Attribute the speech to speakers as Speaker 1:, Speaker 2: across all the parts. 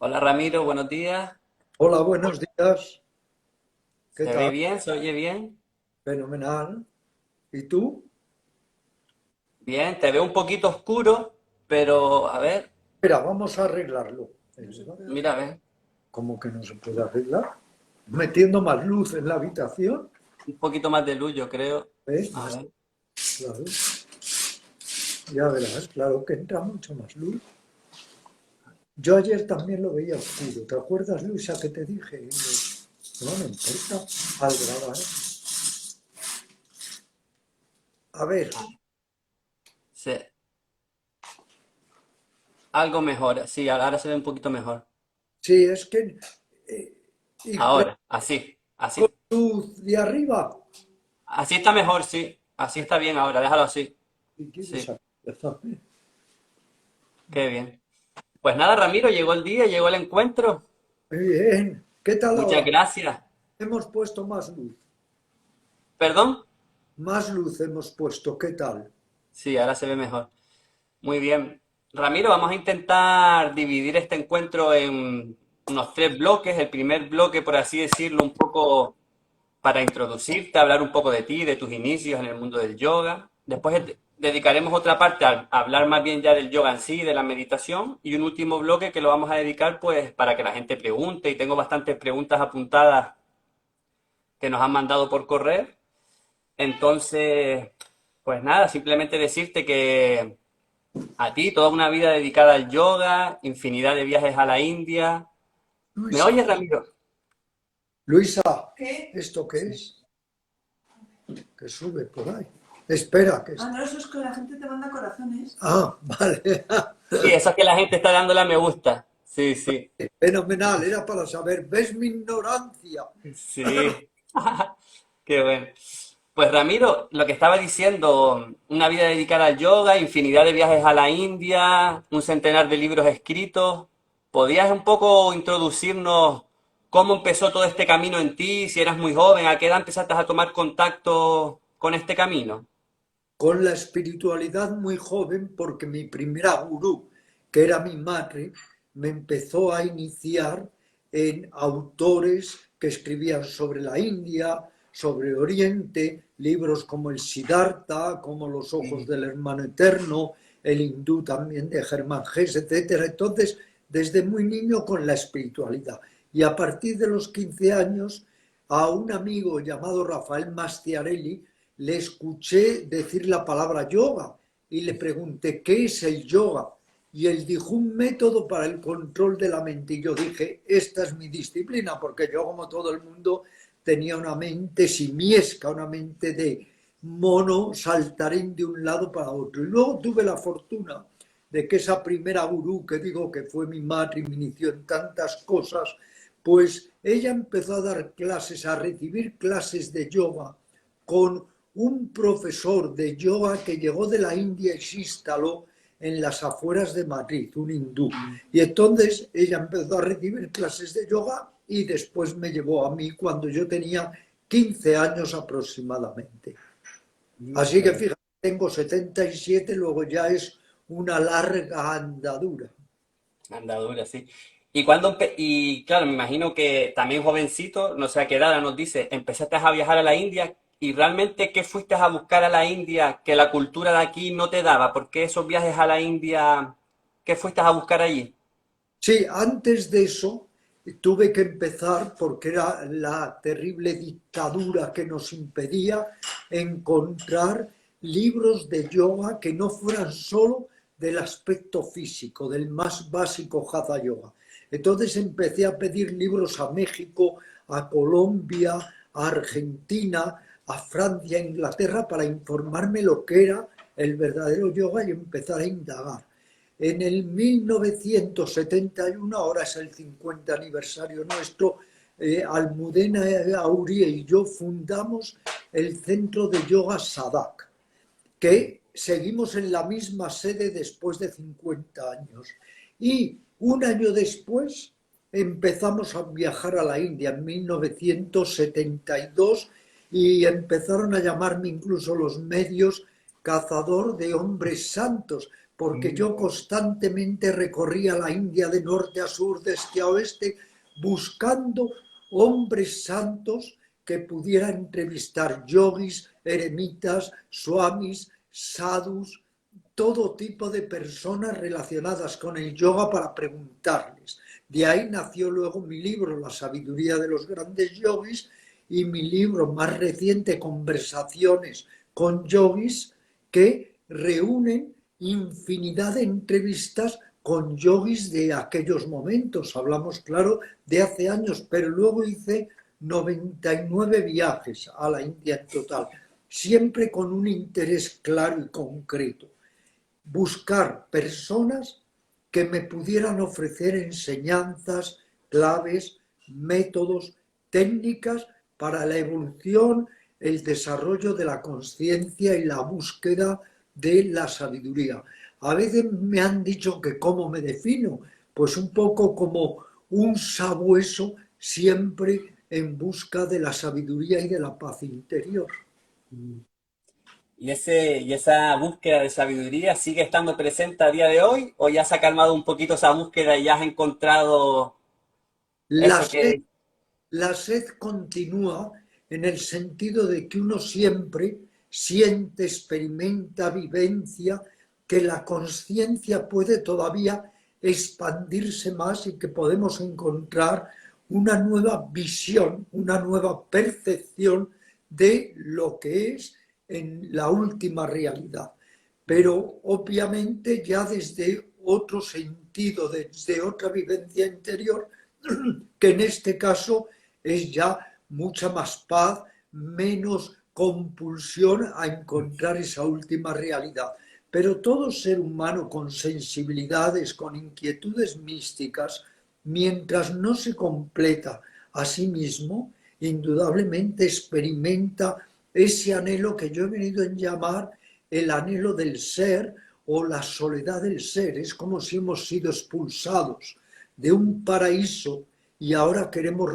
Speaker 1: Hola Ramiro, buenos días.
Speaker 2: Hola, buenos días. ¿Qué
Speaker 1: ¿Se ve
Speaker 2: tal?
Speaker 1: bien? ¿Se oye bien?
Speaker 2: Fenomenal. ¿Y tú?
Speaker 1: Bien, te veo un poquito oscuro, pero a ver,
Speaker 2: Espera, vamos a arreglarlo.
Speaker 1: mira, a ver,
Speaker 2: ¿Cómo que no se puede arreglar? Metiendo más luz en la habitación.
Speaker 1: un poquito más de luz, yo creo.
Speaker 2: ¿Ves?
Speaker 1: A
Speaker 2: Más
Speaker 1: ver,
Speaker 2: claro. Ya verás, claro que entra mucho más luz. Yo ayer también lo veía oscuro. ¿Te acuerdas, Luisa, que te dije? No me importa. Al grabar. A ver,
Speaker 1: sí, algo mejor, sí, ahora se ve un poquito mejor.
Speaker 2: sí, es que... eh, y con
Speaker 1: Ahora, así, así,
Speaker 2: luz de arriba.
Speaker 1: así está mejor, sí, así está bien ahora, déjalo así,
Speaker 2: Si quieres,
Speaker 1: sí,
Speaker 2: empezar.
Speaker 1: qué bien. Pues nada, Ramiro, llegó el día, llegó el encuentro.
Speaker 2: Muy bien. ¿Qué tal
Speaker 1: Muchas
Speaker 2: ahora?
Speaker 1: gracias.
Speaker 2: Hemos puesto más luz.
Speaker 1: ¿Perdón?
Speaker 2: Más luz hemos puesto. ¿Qué tal?
Speaker 1: Sí, ahora se ve mejor. Muy bien. Ramiro, vamos a intentar dividir este encuentro en unos tres bloques. El primer bloque, por así decirlo, un poco para introducirte, hablar un poco de ti, de tus inicios en el mundo del yoga. Después dedicaremos otra parte a hablar más bien ya del yoga en sí, de la meditación. Y un último bloque que lo vamos a dedicar pues para que la gente pregunte. Y tengo bastantes preguntas apuntadas que nos han mandado por correo. Entonces, pues nada, simplemente decirte que a ti, toda una vida dedicada al yoga, infinidad de viajes a la India. ¿Me
Speaker 2: Luisa,
Speaker 1: oyes, Ramiro?
Speaker 2: Luisa, ¿esto qué es? Que sube por ahí. Espera, que está.
Speaker 3: No, eso es que la gente te manda corazones.
Speaker 2: Ah, vale.
Speaker 1: Sí, eso es que la gente está dándole a me gusta. Sí, sí,
Speaker 2: Fenomenal, era para saber. ¿Ves mi ignorancia?
Speaker 1: sí. Qué bueno. Pues Ramiro, lo que estaba diciendo, una vida dedicada al yoga, infinidad de viajes a la India, un centenar de libros escritos. ¿Podrías un poco introducirnos cómo empezó todo este camino en ti? Si eras muy joven, ¿a qué edad empezaste a tomar contacto con este camino?
Speaker 2: Con la espiritualidad muy joven, porque mi primera gurú, que era mi madre, me empezó a iniciar en autores que escribían sobre la India, sobre Oriente, libros como el Siddhartha, como Los ojos del hermano eterno, el hindú también de Germán Hesse, etc. Entonces, desde muy niño con la espiritualidad. Y a partir de los 15 años, a un amigo llamado Rafael Mastiarelli, le escuché decir la palabra yoga y le pregunté, ¿qué es el yoga? Y él dijo, un método para el control de la mente. Y yo dije, esta es mi disciplina, porque yo, como todo el mundo, tenía una mente simiesca, una mente de mono saltarín de un lado para otro. Y luego tuve la fortuna de que esa primera gurú, que digo que fue mi madre y me inició en tantas cosas, pues ella empezó a dar clases, a recibir clases de yoga con un profesor de yoga que llegó de la India y se instaló en las afueras de Madrid, un hindú. Y entonces ella empezó a recibir clases de yoga y después me llevó a mí cuando yo tenía 15 años aproximadamente. Así que fíjate, tengo 77, luego ya es una larga andadura.
Speaker 1: Andadura, sí. Y claro, me imagino que también jovencito, no sé a qué edad nos dice, empezaste a viajar a la India y realmente ¿qué fuiste a buscar a la India que la cultura de aquí no te daba? ¿Por qué esos viajes a la India, qué fuiste a buscar allí?
Speaker 2: Sí, antes de eso tuve que empezar, porque era la terrible dictadura que nos impedía encontrar libros de yoga que no fueran solo del aspecto físico, del más básico hatha yoga. Entonces empecé a pedir libros a México, a Colombia, a Argentina, a Francia, a Inglaterra, para informarme lo que era el verdadero yoga y empezar a indagar. En el 1971, ahora es el 50 aniversario nuestro, Almudena Auría y yo fundamos el Centro de Yoga Sadak, que seguimos en la misma sede después de 50 años. Y un año después empezamos a viajar a la India en 1972 y empezaron a llamarme incluso los medios cazador de hombres santos, porque yo constantemente recorría la India de norte a sur, de este a oeste, buscando hombres santos que pudiera entrevistar, yogis, eremitas, swamis, sadhus, todo tipo de personas relacionadas con el yoga para preguntarles. De ahí nació luego mi libro, La sabiduría de los grandes yogis, y mi libro más reciente, Conversaciones con yogis, que reúnen infinidad de entrevistas con yogis de aquellos momentos. Hablamos, claro, de hace años, pero luego hice 99 viajes a la India en total, siempre con un interés claro y concreto. Buscar personas que me pudieran ofrecer enseñanzas, claves, métodos, técnicas para la evolución, el desarrollo de la conciencia y la búsqueda de la sabiduría. A veces me han dicho que cómo me defino, pues un poco como un sabueso siempre en busca de la sabiduría y de la paz interior.
Speaker 1: ¿Y esa búsqueda de sabiduría sigue estando presente a día de hoy? ¿O ya se ha calmado un poquito esa búsqueda y ya has encontrado
Speaker 2: La
Speaker 1: eso
Speaker 2: sed,
Speaker 1: que...
Speaker 2: la sed continúa en el sentido de que uno siempre siente, experimenta, vivencia, que la conciencia puede todavía expandirse más y que podemos encontrar una nueva visión, una nueva percepción de lo que es en la última realidad. Pero obviamente ya desde otro sentido, desde otra vivencia interior, que en este caso es ya mucha más paz, menos compulsión a encontrar esa última realidad. Pero todo ser humano con sensibilidades, con inquietudes místicas, mientras no se completa a sí mismo, indudablemente experimenta ese anhelo que yo he venido a llamar el anhelo del ser o la soledad del ser. Es como si hemos sido expulsados de un paraíso y ahora queremos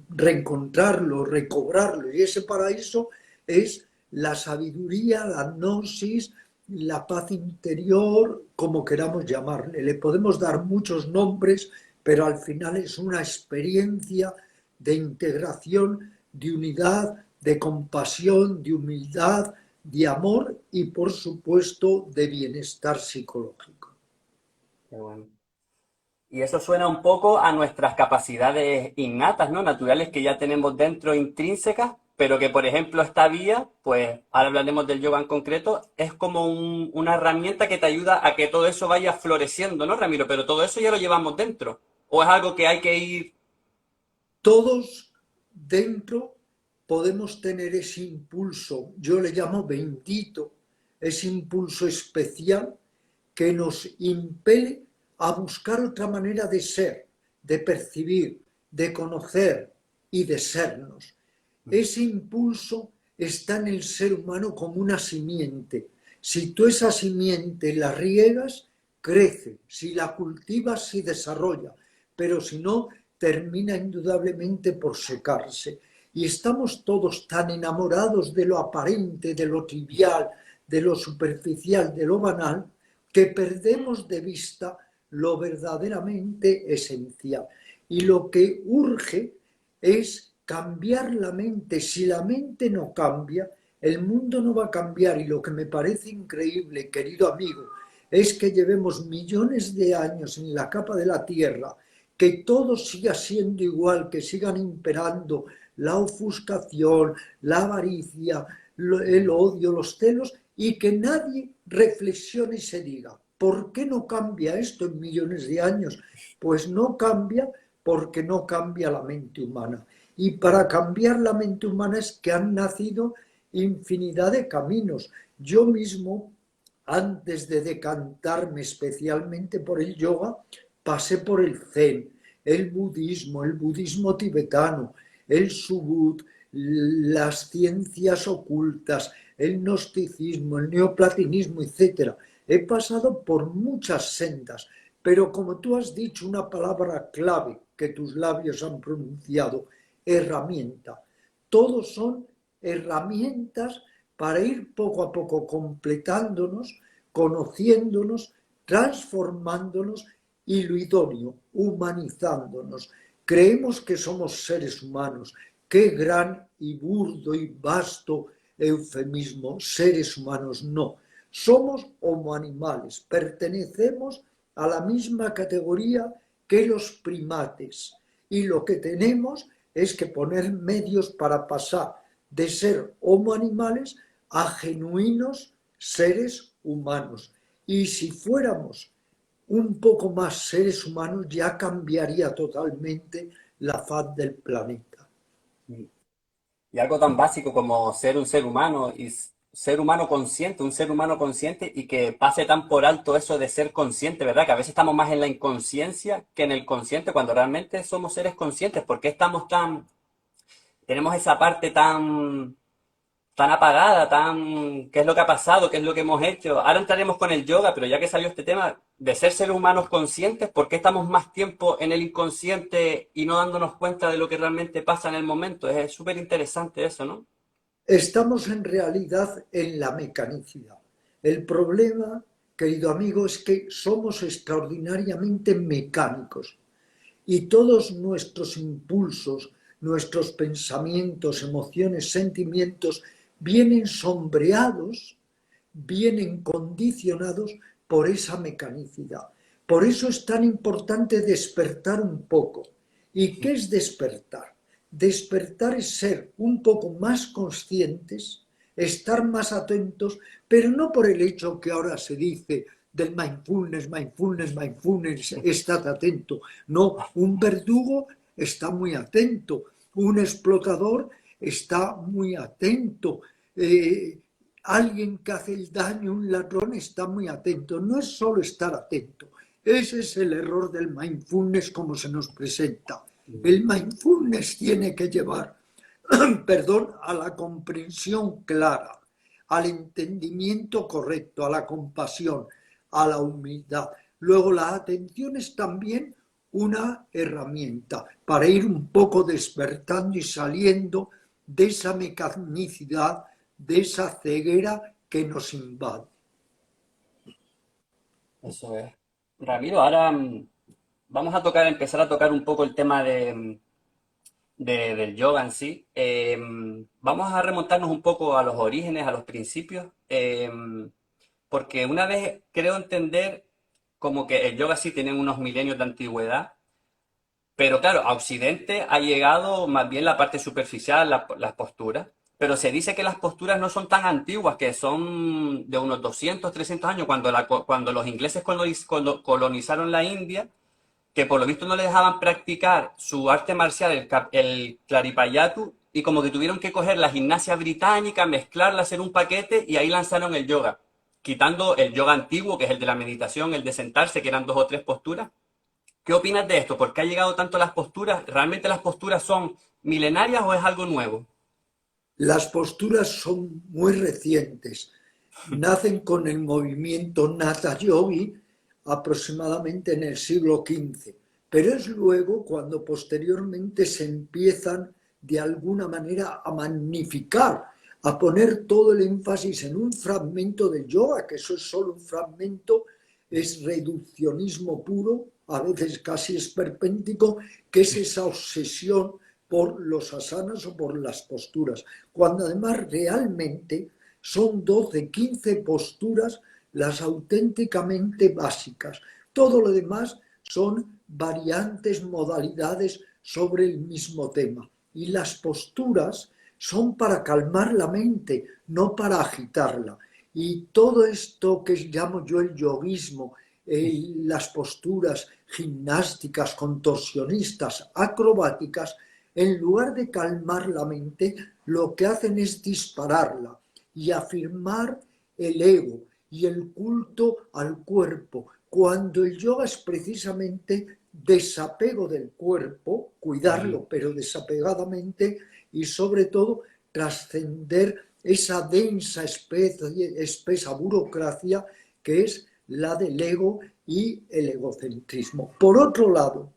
Speaker 2: reencontrarlo, recobrarlo. Y ese paraíso es la sabiduría, la gnosis, la paz interior, como queramos llamarle. Le podemos dar muchos nombres, pero al final es una experiencia de integración, de unidad, de compasión, de humildad, de amor y, por supuesto, de bienestar psicológico.
Speaker 1: Qué bueno. Y eso suena un poco a nuestras capacidades innatas, ¿no? Naturales que ya tenemos dentro, intrínsecas, pero que, por ejemplo, esta vía, pues ahora hablaremos del yoga en concreto, es como una herramienta que te ayuda a que todo eso vaya floreciendo, ¿no, Ramiro? Pero todo eso ya lo llevamos dentro. ¿O es algo que hay que ir...
Speaker 2: Todos dentro podemos tener ese impulso, yo le llamo bendito, ese impulso especial que nos impele a buscar otra manera de ser, de percibir, de conocer y de sernos. Ese impulso está en el ser humano como una simiente. Si tú esa simiente la riegas, crece. Si la cultivas, se desarrolla. Pero si no, termina indudablemente por secarse. Y estamos todos tan enamorados de lo aparente, de lo trivial, de lo superficial, de lo banal, que perdemos de vista lo verdaderamente esencial. Y lo que urge es cambiar la mente. Si la mente no cambia, el mundo no va a cambiar. Y lo que me parece increíble, querido amigo, es que llevemos millones de años en la capa de la Tierra, que todo siga siendo igual, que sigan imperando la ofuscación, la avaricia, el odio, los celos, y que nadie reflexione y se diga, ¿por qué no cambia esto en millones de años? Pues no cambia porque no cambia la mente humana. Y para cambiar la mente humana es que han nacido infinidad de caminos. Yo mismo, antes de decantarme especialmente por el yoga, pasé por el zen, el budismo tibetano, el subud, las ciencias ocultas, el gnosticismo, el neoplatonismo, etc. He pasado por muchas sendas, pero como tú has dicho una palabra clave que tus labios han pronunciado, herramienta. Todos son herramientas para ir poco a poco completándonos conociéndonos, transformándonos y lo idóneo, humanizándonos. Creemos que somos seres humanos. Qué gran y burdo y vasto eufemismo, seres humanos. No, somos homo animales, pertenecemos a la misma categoría que los primates y lo que tenemos es que poner medios para pasar de ser homo animales a genuinos seres humanos. Y si fuéramos un poco más seres humanos, ya cambiaría totalmente la faz del planeta.
Speaker 1: Y algo tan básico como ser un ser humano y ser humano consciente, un ser humano consciente y que pase tan por alto eso de ser consciente, ¿verdad? Que a veces estamos más en la inconsciencia que en el consciente cuando realmente somos seres conscientes. ¿Por qué estamos tenemos esa parte tan apagada, qué es lo que ha pasado, qué es lo que hemos hecho? Ahora entraremos con el yoga, pero ya que salió este tema de ser seres humanos conscientes, ¿por qué estamos más tiempo en el inconsciente y no dándonos cuenta de lo que realmente pasa en el momento? Es súper interesante eso, ¿no?
Speaker 2: Estamos en realidad en la mecanicidad. El problema, querido amigo, es que somos extraordinariamente mecánicos y todos nuestros impulsos, nuestros pensamientos, emociones, sentimientos vienen sombreados, vienen condicionados por esa mecanicidad. Por eso es tan importante despertar un poco. ¿Y qué es despertar? Despertar es ser un poco más conscientes, estar más atentos, pero no por el hecho que ahora se dice del mindfulness, mindfulness, mindfulness, estad atento. No, un verdugo está muy atento, un explotador está muy atento, alguien que hace el daño, un ladrón, está muy atento. No es solo estar atento. Ese es el error del mindfulness como se nos presenta. El mindfulness tiene que llevar, perdón, a la comprensión clara, al entendimiento correcto, a la compasión, a la humildad. Luego la atención es también una herramienta para ir un poco despertando y saliendo de esa mecanicidad, de esa ceguera que nos invade.
Speaker 1: Eso es. Ramiro, ahora vamos a empezar a tocar un poco el tema del yoga en sí. Vamos a remontarnos un poco a los orígenes, a los principios, porque una vez creo entender como que el yoga sí tiene unos milenios de antigüedad, pero claro, a Occidente ha llegado más bien la parte superficial, las posturas, pero se dice que las posturas no son tan antiguas, que son de unos 200, 300 años, cuando los ingleses colonizaron la India, que por lo visto no les dejaban practicar su arte marcial, el Claripayattu, y como que tuvieron que coger la gimnasia británica, mezclarla, hacer un paquete, y ahí lanzaron el yoga, quitando el yoga antiguo, que es el de la meditación, el de sentarse, que eran 2 o 3 posturas. ¿Qué opinas de esto? ¿Por qué ha llegado tanto las posturas? ¿Realmente las posturas son milenarias o es algo nuevo?
Speaker 2: Las posturas son muy recientes. Nacen con el movimiento Natha Yogi aproximadamente en el siglo XV, pero es luego cuando posteriormente se empiezan de alguna manera a magnificar, a poner todo el énfasis en un fragmento del yoga, que eso es solo un fragmento, es reduccionismo puro, a veces casi esperpéntico, que es esa obsesión por los asanas o por las posturas, cuando además realmente son 12, 15 posturas las auténticamente básicas. Todo lo demás son variantes, modalidades sobre el mismo tema. Y las posturas son para calmar la mente, no para agitarla. Y todo esto que llamo yo el yoguismo, las posturas gimnásticas, contorsionistas, acrobáticas, en lugar de calmar la mente, lo que hacen es dispararla y afirmar el ego y el culto al cuerpo, cuando el yoga es precisamente desapego del cuerpo, cuidarlo pero desapegadamente y sobre todo trascender esa densa, espesa burocracia que es la del ego y el egocentrismo. Por otro lado,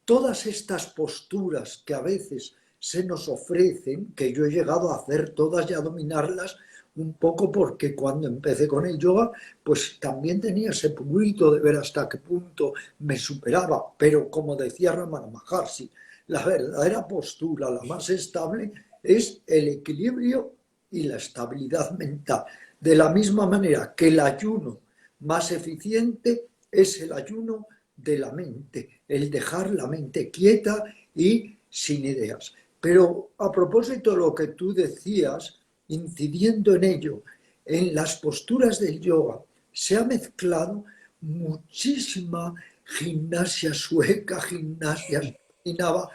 Speaker 2: todas estas posturas que a veces se nos ofrecen, que yo he llegado a hacer todas y a dominarlas un poco porque cuando empecé con el yoga, pues también tenía ese prurito de ver hasta qué punto me superaba. Pero como decía Ramana Maharshi, la verdadera postura, la más estable, es el equilibrio y la estabilidad mental. De la misma manera que el ayuno más eficiente es el ayuno de la mente, el dejar la mente quieta y sin ideas. Pero a propósito de lo que tú decías, incidiendo en ello, en las posturas del yoga se ha mezclado muchísima gimnasia sueca, gimnasia escandinava,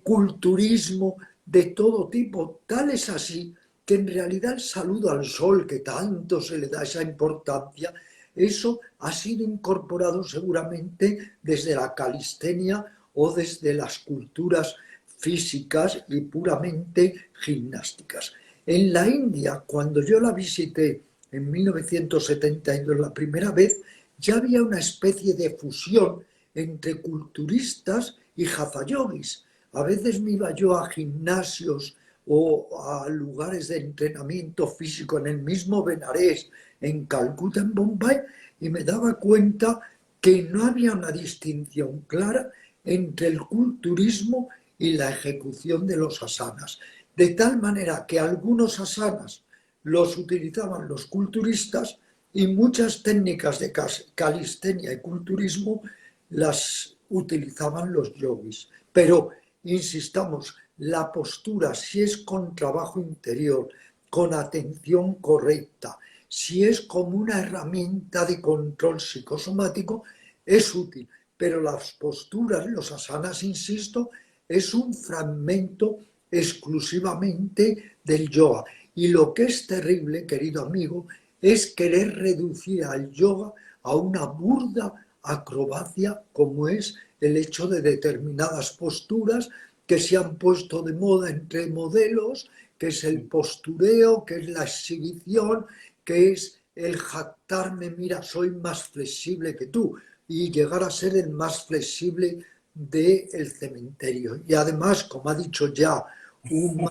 Speaker 2: culturismo de todo tipo. Tal es así que en realidad el saludo al sol, que tanto se le da esa importancia, eso ha sido incorporado seguramente desde la calistenia o desde las culturas físicas y puramente gimnásticas. En la India, cuando yo la visité en 1972 la primera vez, ya había una especie de fusión entre culturistas y hatha yogis. A veces me iba yo a gimnasios o a lugares de entrenamiento físico en el mismo Benares, en Calcuta, en Bombay, y me daba cuenta que no había una distinción clara entre el culturismo y la ejecución de los asanas. De tal manera que algunos asanas los utilizaban los culturistas y muchas técnicas de calistenia y culturismo las utilizaban los yogis. Pero, insistamos, la postura, si es con trabajo interior, con atención correcta, si es como una herramienta de control psicosomático, es útil. Pero las posturas, los asanas, insisto, es un fragmento exclusivamente del yoga. Y lo que es terrible, querido amigo, es querer reducir al yoga a una burda acrobacia como es el hecho de determinadas posturas que se han puesto de moda entre modelos, que es el postureo, que es la exhibición, que es el jactarme, mira, soy más flexible que tú, y llegar a ser el más flexible del cementerio. Y además, como ha dicho ya un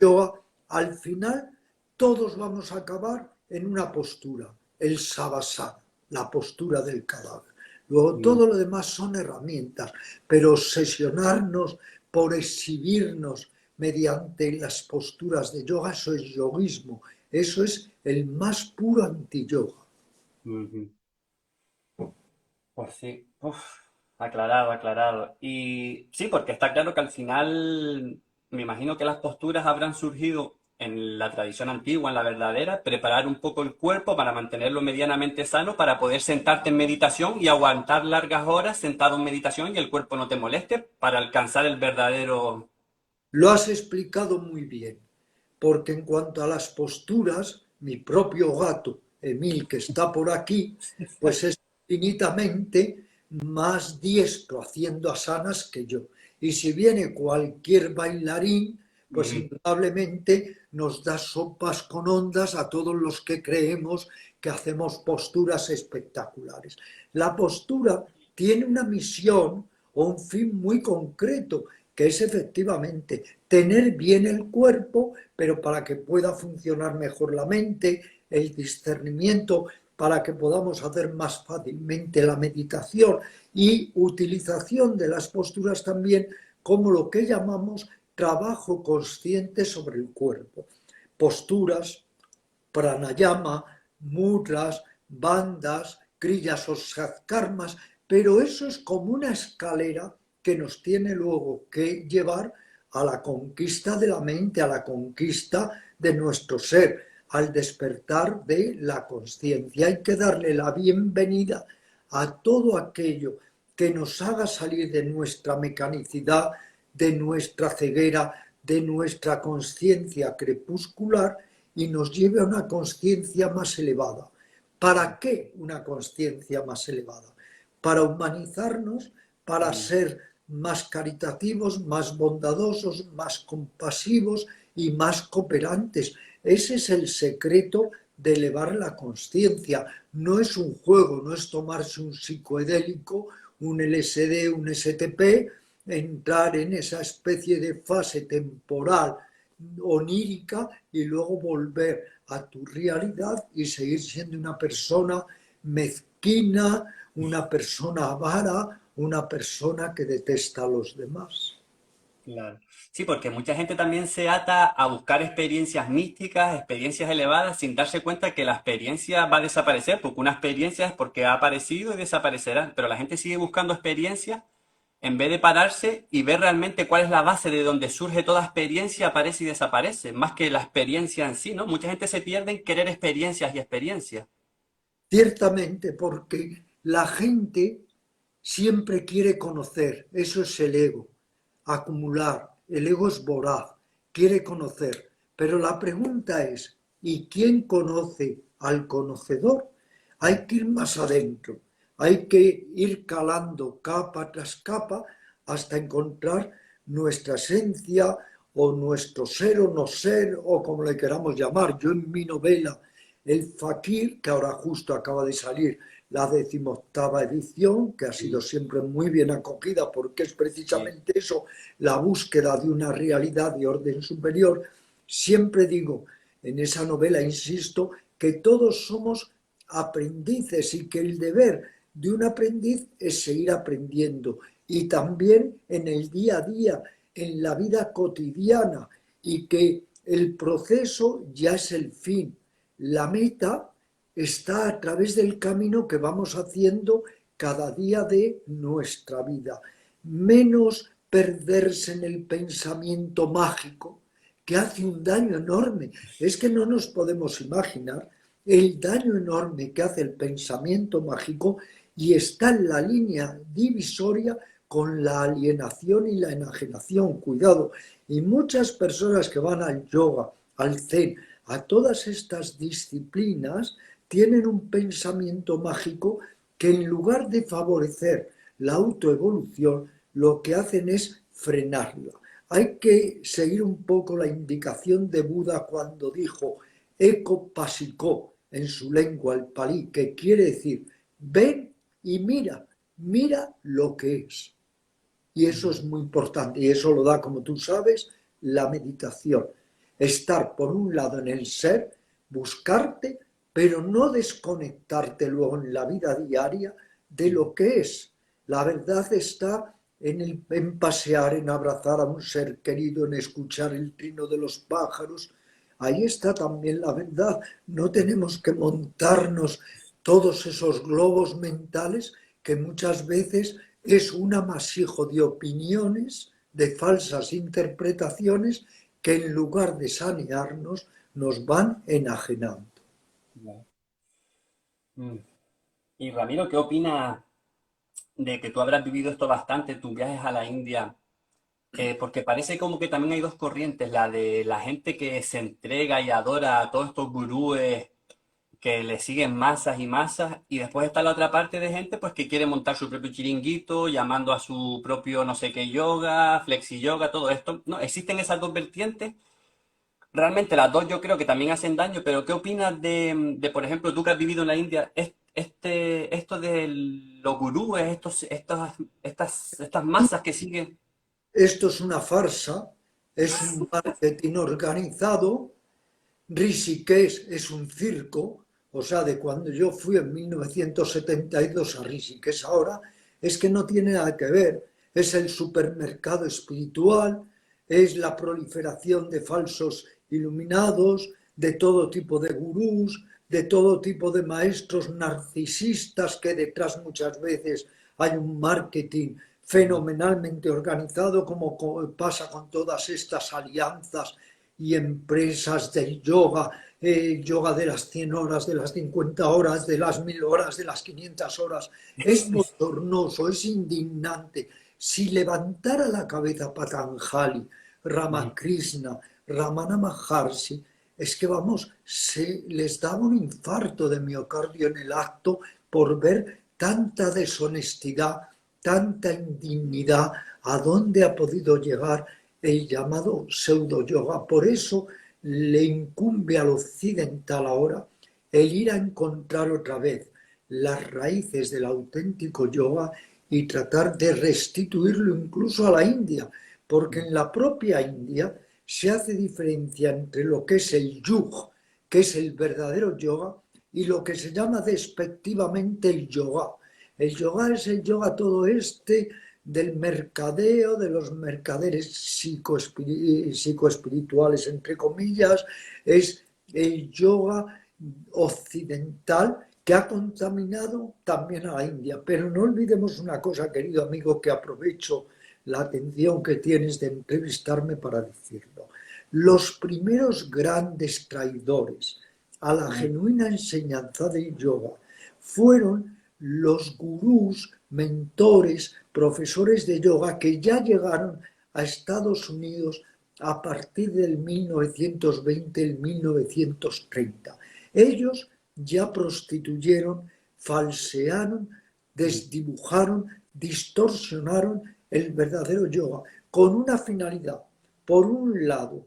Speaker 2: yoga, al final todos vamos a acabar en una postura, el savasana, la postura del cadáver. Luego todo lo demás son herramientas, pero obsesionarnos por exhibirnos mediante las posturas de yoga, eso es yoguismo, eso es el más puro anti-yoga.
Speaker 1: Pues sí, uf, aclarado, aclarado. Y sí, porque está claro que al final me imagino que las posturas habrán surgido en la tradición antigua, en la verdadera, preparar un poco el cuerpo para mantenerlo medianamente sano, para poder sentarte en meditación y aguantar largas horas sentado en meditación y el cuerpo no te moleste, para alcanzar el verdadero...
Speaker 2: Lo has explicado muy bien, porque en cuanto a las posturas, mi propio gato, Emil, que está por aquí, pues es infinitamente más diestro haciendo asanas que yo. Y si viene cualquier bailarín, pues indudablemente nos da sopas con ondas a todos los que creemos que hacemos posturas espectaculares. La postura tiene una misión o un fin muy concreto, que es efectivamente tener bien el cuerpo, pero para que pueda funcionar mejor la mente, el discernimiento, para que podamos hacer más fácilmente la meditación y utilización de las posturas también como lo que llamamos trabajo consciente sobre el cuerpo. Posturas, pranayama, mudras, bandas, kriyas o satkarmas, pero eso es como una escalera que nos tiene luego que llevar a la conquista de la mente, a la conquista de nuestro ser, al despertar de la conciencia. Hay que darle la bienvenida a todo aquello que nos haga salir de nuestra mecanicidad, de nuestra ceguera, de nuestra conciencia crepuscular y nos lleve a una conciencia más elevada. ¿Para qué una conciencia más elevada? Para humanizarnos, para ser más caritativos, más bondadosos, más compasivos y más cooperantes. Ese es el secreto de elevar la conciencia. No es un juego, no es tomarse un psicoedélico, un LSD, un STP, entrar en esa especie de fase temporal onírica y luego volver a tu realidad y seguir siendo una persona mezquina, una persona avara, una persona que detesta a los demás.
Speaker 1: Claro. Sí, porque mucha gente también se ata a buscar experiencias místicas, experiencias elevadas, sin darse cuenta que la experiencia va a desaparecer, porque una experiencia es porque ha aparecido y desaparecerá, pero la gente sigue buscando experiencias en vez de pararse y ver realmente cuál es la base de donde surge toda experiencia, aparece y desaparece, más que la experiencia en sí, ¿no? Mucha gente se pierde en querer experiencias y experiencias.
Speaker 2: Ciertamente, porque la gente siempre quiere conocer, eso es el ego, acumular, el ego es voraz, quiere conocer, pero la pregunta es, ¿y quién conoce al conocedor? Hay que ir más adentro, hay que ir calando capa tras capa hasta encontrar nuestra esencia o nuestro ser o no ser o como le queramos llamar. Yo en mi novela El Fakir, que ahora justo acaba de salir la 18ª edición, que ha sido siempre muy bien acogida porque es
Speaker 1: Sí.
Speaker 2: precisamente eso, la búsqueda de una realidad de orden superior, siempre digo, en esa novela, insisto, que todos somos aprendices y que el deber de un aprendiz es seguir aprendiendo y también en el día a día, en la vida cotidiana y que el proceso ya es el fin. La meta está a través del camino que vamos haciendo cada día de nuestra vida. Menos perderse en el pensamiento mágico, que hace un daño enorme. Es que no nos podemos imaginar el daño enorme que hace el pensamiento mágico y está en la línea divisoria con la alienación y la enajenación. Cuidado. Y muchas personas que van al yoga, al zen, a todas estas disciplinas, tienen un pensamiento mágico que en lugar de favorecer la autoevolución, lo que hacen es frenarla. Hay que seguir un poco la indicación de Buda cuando dijo Eko Pasiko en su lengua, el palí, que quiere decir ven y mira, mira lo que es. Y eso es muy importante y eso lo da, como tú sabes, la meditación. Estar por un lado en el ser, buscarte, pero no desconectarte luego en la vida diaria de lo que es. La verdad está en pasear, en abrazar a un ser querido, en escuchar el trino de los pájaros. Ahí está también la verdad. No tenemos que montarnos todos esos globos mentales que muchas veces es un amasijo de opiniones, de falsas interpretaciones que en lugar de sanearnos nos van enajenando.
Speaker 1: Mm. Y Ramiro, ¿qué opinas de que tú habrás vivido esto bastante, tus viajes a la India? Porque parece como que también hay dos corrientes, la de la gente que se entrega y adora a todos estos gurúes que le siguen masas y masas, y después está la otra parte de gente pues que quiere montar su propio chiringuito, llamando a su propio no sé qué yoga, flexi yoga, todo esto. No, existen esas dos vertientes. Realmente las dos yo creo que también hacen daño, pero ¿qué opinas por ejemplo, tú que has vivido en la India, esto de los gurúes, estas masas que siguen?
Speaker 2: Esto es una farsa, es un marketing organizado. Rishikesh es un circo, o sea, de cuando yo fui en 1972 a Rishikesh ahora, es que no tiene nada que ver. Es el supermercado espiritual, es la proliferación de falsos iluminados, de todo tipo de gurús, de todo tipo de maestros narcisistas que detrás muchas veces hay un marketing fenomenalmente organizado, como pasa con todas estas alianzas y empresas del yoga, yoga de las 100 horas, de las 50 horas, de las 1000 horas, de las 500 horas. Es bochornoso, es indignante. Si levantara la cabeza Patanjali, Ramakrishna, Ramana Maharshi, es que vamos, se les daba un infarto de miocardio en el acto por ver tanta deshonestidad, tanta indignidad, a dónde ha podido llegar el llamado pseudo yoga. Por eso le incumbe al occidental ahora el ir a encontrar otra vez las raíces del auténtico yoga y tratar de restituirlo incluso a la India, porque en la propia India se hace diferencia entre lo que es el yuj, que es el verdadero yoga, y lo que se llama despectivamente el yoga. El yoga es el yoga todo del mercadeo, de los mercaderes psicoespirituales, entre comillas, es el yoga occidental que ha contaminado también a la India. Pero no olvidemos una cosa, querido amigo, que aprovecho la atención que tienes de entrevistarme para decirlo. Los primeros grandes traidores a la genuina enseñanza del yoga fueron los gurús, mentores, profesores de yoga que ya llegaron a Estados Unidos a partir del 1920, el 1930. Ellos ya prostituyeron, falsearon, desdibujaron, distorsionaron el verdadero yoga con una finalidad. Por un lado,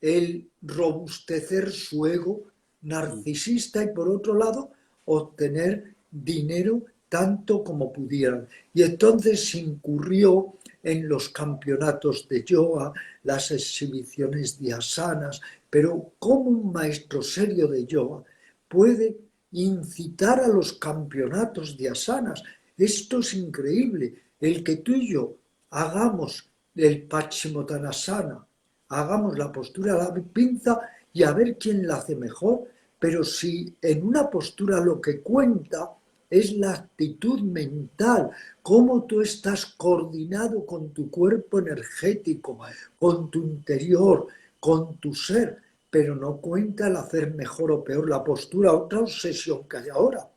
Speaker 2: el robustecer su ego narcisista y por otro lado, obtener dinero tanto como pudieran. Y entonces se incurrió en los campeonatos de yoga, las exhibiciones de asanas, pero ¿cómo un maestro serio de yoga puede incitar a los campeonatos de asanas? Esto es increíble. El que tú y yo hagamos el Paschimottanasana, hagamos la postura a la pinza y a ver quién la hace mejor, pero si en una postura lo que cuenta es la actitud mental, cómo tú estás coordinado con tu cuerpo energético, con tu interior, con tu ser, pero no cuenta el hacer mejor o peor la postura. Otra obsesión que hay ahora,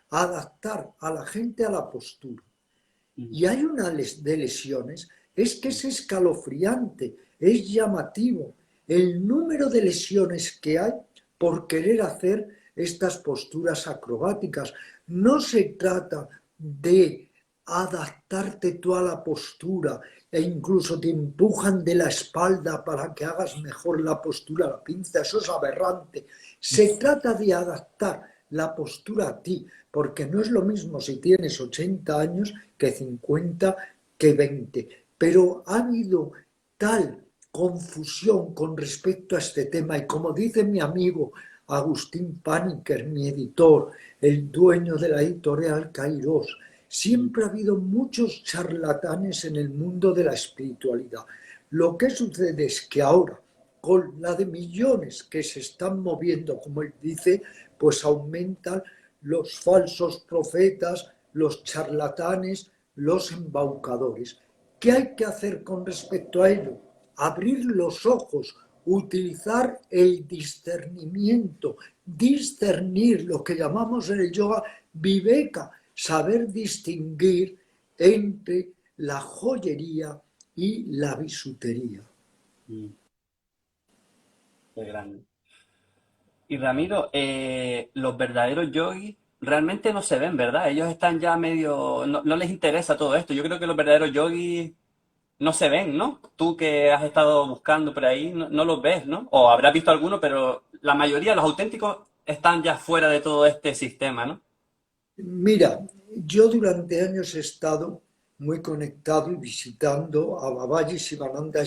Speaker 2: adaptar a la gente a la postura. Y hay una de lesiones, es que es escalofriante, es llamativo el número de lesiones que hay por querer hacer estas posturas acrobáticas. No se trata de adaptarte tú a la postura e incluso te empujan de la espalda para que hagas mejor la postura a la pinza. Eso es aberrante. Se trata de adaptar la postura a ti, porque no es lo mismo si tienes 80 años que 50, que 20. Pero ha habido tal confusión con respecto a este tema y como dice mi amigo Agustín Paniker, mi editor, el dueño de la editorial Kairos, siempre ha habido muchos charlatanes en el mundo de la espiritualidad. Lo que sucede es que ahora, con la de millones que se están moviendo, como él dice, pues aumentan los falsos profetas, los charlatanes, los embaucadores. ¿Qué hay que hacer con respecto a ello? Abrir los ojos, utilizar el discernimiento, discernir lo que llamamos en el yoga viveka, saber distinguir entre la joyería y la bisutería.
Speaker 1: Qué grande. Y Ramiro, los verdaderos yogis realmente no se ven, ¿verdad? Ellos están ya medio, no les interesa todo esto. Yo creo que los verdaderos yogis no se ven, ¿no? Tú que has estado buscando por ahí, no los ves, ¿no? O habrás visto alguno, pero la mayoría, los auténticos, están ya fuera de todo este sistema, ¿no?
Speaker 2: Mira, yo durante años he estado muy conectado y visitando a Babaji Sivananda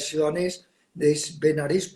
Speaker 2: Benares,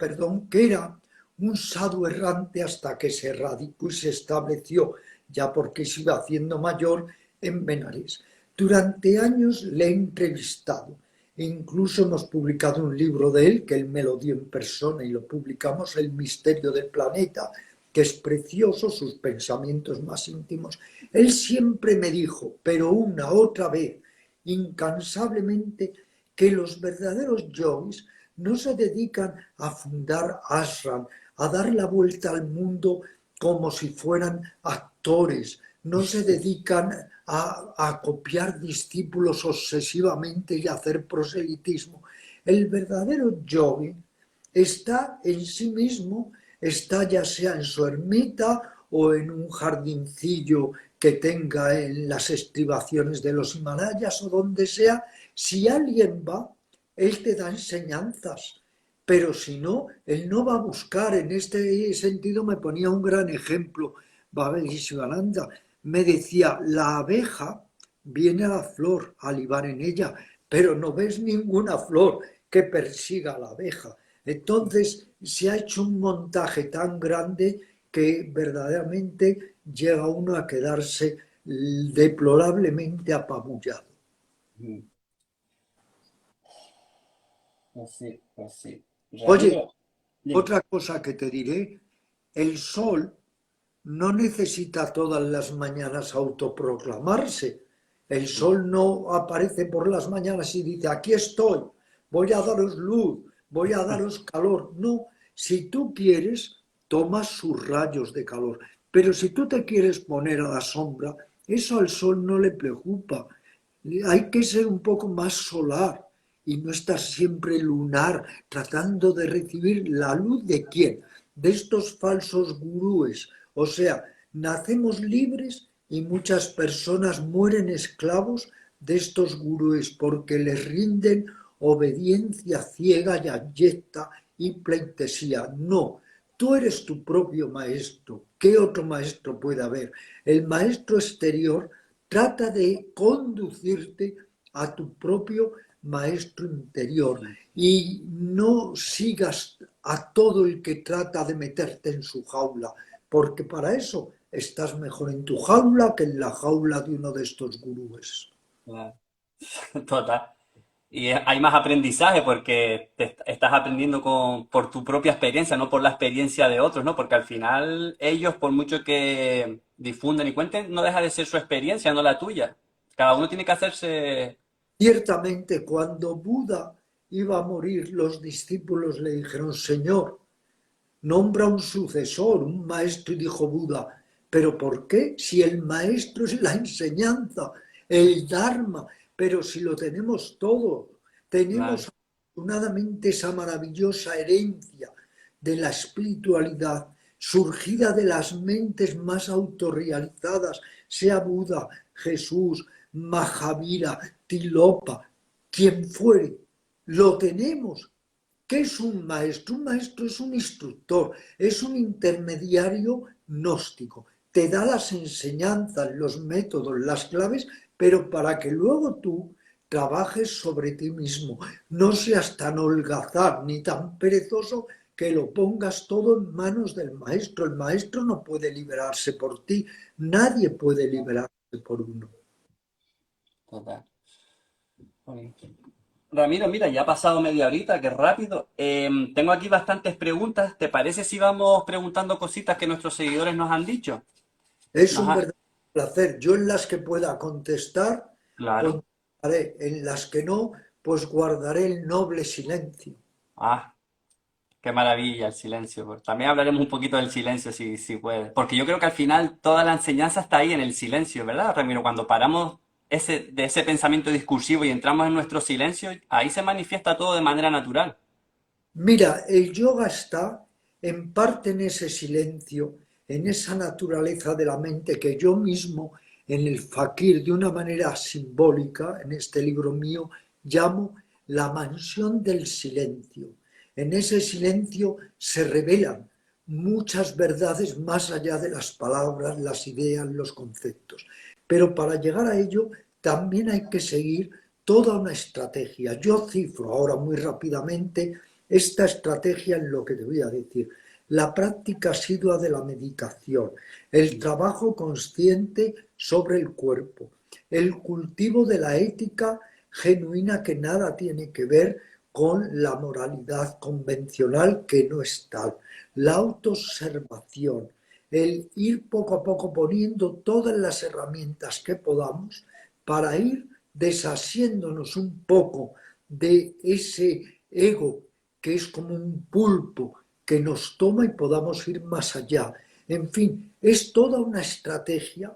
Speaker 2: que era un sadhu errante hasta que se radicó y se estableció, ya porque se iba haciendo mayor, en Benares. Durante años le he entrevistado e incluso hemos publicado un libro de él, que él me lo dio en persona y lo publicamos, El misterio del planeta, que es precioso, sus pensamientos más íntimos. Él siempre me dijo, pero otra vez, incansablemente, que los verdaderos yogis no se dedican a fundar ashram, a dar la vuelta al mundo como si fueran actores, no se dedican a copiar discípulos obsesivamente y a hacer proselitismo. El verdadero yogi está en sí mismo, está ya sea en su ermita o en un jardincillo que tenga en las estribaciones de los Himalayas o donde sea. Si alguien va, él te da enseñanzas, pero si no, él no va a buscar. En este sentido me ponía un gran ejemplo Babel Sivananda. Me decía, la abeja viene a la flor a libar en ella, pero no ves ninguna flor que persiga a la abeja. Entonces se ha hecho un montaje tan grande que verdaderamente llega uno a quedarse deplorablemente apabullado.
Speaker 1: Mm. Pues sí, pues sí.
Speaker 2: Oye,
Speaker 1: Ramiro, dime.
Speaker 2: otra cosa que te diré, el sol no necesita todas las mañanas autoproclamarse. El
Speaker 1: No,
Speaker 2: sol no aparece por las mañanas y dice, aquí estoy, voy a daros luz, voy a daros calor. No, si tú quieres, tomas sus rayos de calor. Pero si tú te quieres poner a la sombra, eso al sol no le preocupa. Hay que ser un poco más solar y no estar siempre lunar tratando de recibir la luz de quién, de estos falsos gurúes. O sea, nacemos libres y muchas personas mueren esclavos de estos gurúes porque les rinden obediencia ciega y abyecta y pleitesía. No, tú eres tu propio maestro. ¿Qué otro maestro puede haber? El maestro exterior trata de conducirte a tu propio maestro interior
Speaker 1: sí.
Speaker 2: y no sigas a todo el que trata de meterte en su jaula, porque para eso estás mejor en tu jaula que en la jaula de uno de estos gurúes.
Speaker 1: Claro. Total. Y hay más aprendizaje porque estás aprendiendo por tu propia experiencia, no por la experiencia de otros, ¿no? Porque al final ellos, por mucho que difundan y cuenten, no deja de ser su experiencia, no la tuya. Cada uno tiene que hacerse...
Speaker 2: Ciertamente, cuando Buda iba a morir, los discípulos le dijeron, Señor, nombra un sucesor, un maestro, y dijo Buda, ¿pero por qué? Si el maestro es la enseñanza, el Dharma, pero si lo tenemos todo,
Speaker 1: Claro,
Speaker 2: tenemos afortunadamente esa maravillosa herencia de la espiritualidad surgida de las mentes más autorrealizadas, sea Buda, Jesús, Mahavira, Tilopa, quien fuere, lo tenemos. ¿Qué es un maestro? Un maestro es un instructor, es un intermediario gnóstico. Te da las enseñanzas, los métodos, las claves, pero para que luego tú trabajes sobre ti mismo. No seas tan holgazán ni tan perezoso que lo pongas todo en manos del maestro. El maestro no puede liberarse por ti, nadie puede liberarse por uno.
Speaker 1: total. Muy bien. Ramiro, mira, ya ha pasado media horita, qué rápido. Tengo aquí bastantes preguntas. ¿Te parece si vamos preguntando cositas que nuestros seguidores nos han dicho?
Speaker 2: Es
Speaker 1: Nos
Speaker 2: un
Speaker 1: ha-
Speaker 2: verdadero placer. Yo en las que pueda contestar,
Speaker 1: Claro.
Speaker 2: contestaré. En las que no, pues guardaré el noble silencio.
Speaker 1: Ah, qué maravilla el silencio. Pues también hablaremos un poquito del silencio, si puedes. Porque yo creo que al final toda la enseñanza está ahí en el silencio, ¿verdad, Ramiro? Cuando paramos de ese pensamiento discursivo y entramos en nuestro silencio, ahí se manifiesta todo de manera natural.
Speaker 2: Mira, el yoga está en parte en ese silencio, en esa naturaleza de la mente que yo mismo, en el fakir, de una manera simbólica, en este libro mío, llamo la mansión del silencio. En ese silencio se revelan muchas verdades más allá de las palabras, las ideas, los conceptos. Pero para llegar a ello también hay que seguir toda una estrategia. Yo cifro ahora muy rápidamente esta estrategia en lo que te voy a decir. La práctica asidua de la meditación, el trabajo consciente sobre el cuerpo, el cultivo de la ética genuina que nada tiene que ver con la moralidad convencional que no es tal, la autoobservación, el ir poco a poco poniendo todas las herramientas que podamos para ir desasiéndonos un poco de ese ego que es como un pulpo que nos toma y podamos ir más allá. En fin, es toda una estrategia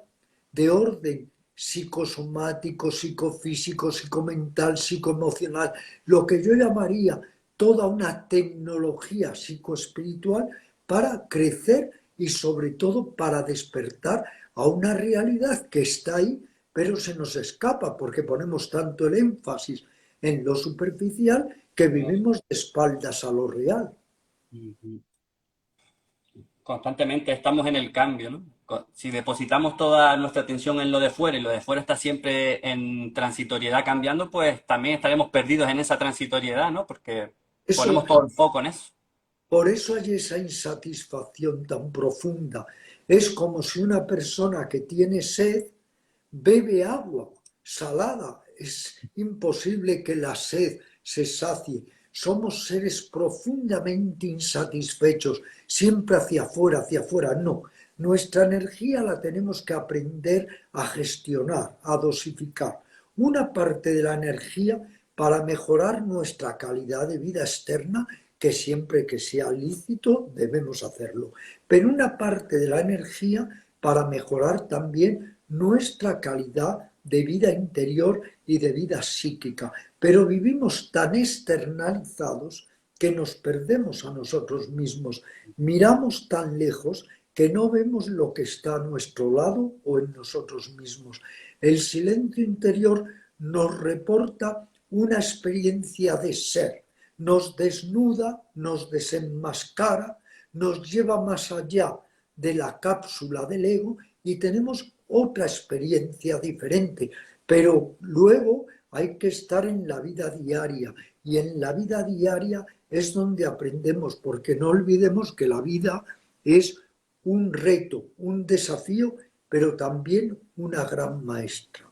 Speaker 2: de orden psicosomático, psicofísico, psicomental, psicoemocional, lo que yo llamaría toda una tecnología psicoespiritual para crecer y sobre todo para despertar a una realidad que está ahí, pero se nos escapa porque ponemos tanto el énfasis en lo superficial que vivimos de espaldas a lo real.
Speaker 1: Ujú. Constantemente estamos en el cambio, ¿no? Si depositamos toda nuestra atención en lo de fuera y lo de fuera está siempre en transitoriedad cambiando, pues también estaremos perdidos en esa transitoriedad, ¿no? Porque
Speaker 2: Eso,
Speaker 1: ponemos todo el foco en eso.
Speaker 2: por eso hay esa insatisfacción tan profunda. Es como si una persona que tiene sed bebe agua salada. Es imposible que la sed se sacie. Somos seres profundamente insatisfechos, siempre hacia afuera, hacia afuera. No, nuestra energía la tenemos que aprender a gestionar, a dosificar. Una parte de la energía para mejorar nuestra calidad de vida externa, que siempre que sea lícito debemos hacerlo, pero una parte de la energía para mejorar también nuestra calidad de vida interior y de vida psíquica. Pero vivimos tan externalizados que nos perdemos a nosotros mismos. Miramos tan lejos que no vemos lo que está a nuestro lado o en nosotros mismos. El silencio interior nos reporta una experiencia de ser, nos desnuda, nos desenmascara, nos lleva más allá de la cápsula del ego y tenemos otra experiencia diferente. Pero luego hay que estar en la vida diaria y en la vida diaria es donde aprendemos, porque no olvidemos que la vida es un reto, un desafío, pero también una gran maestra.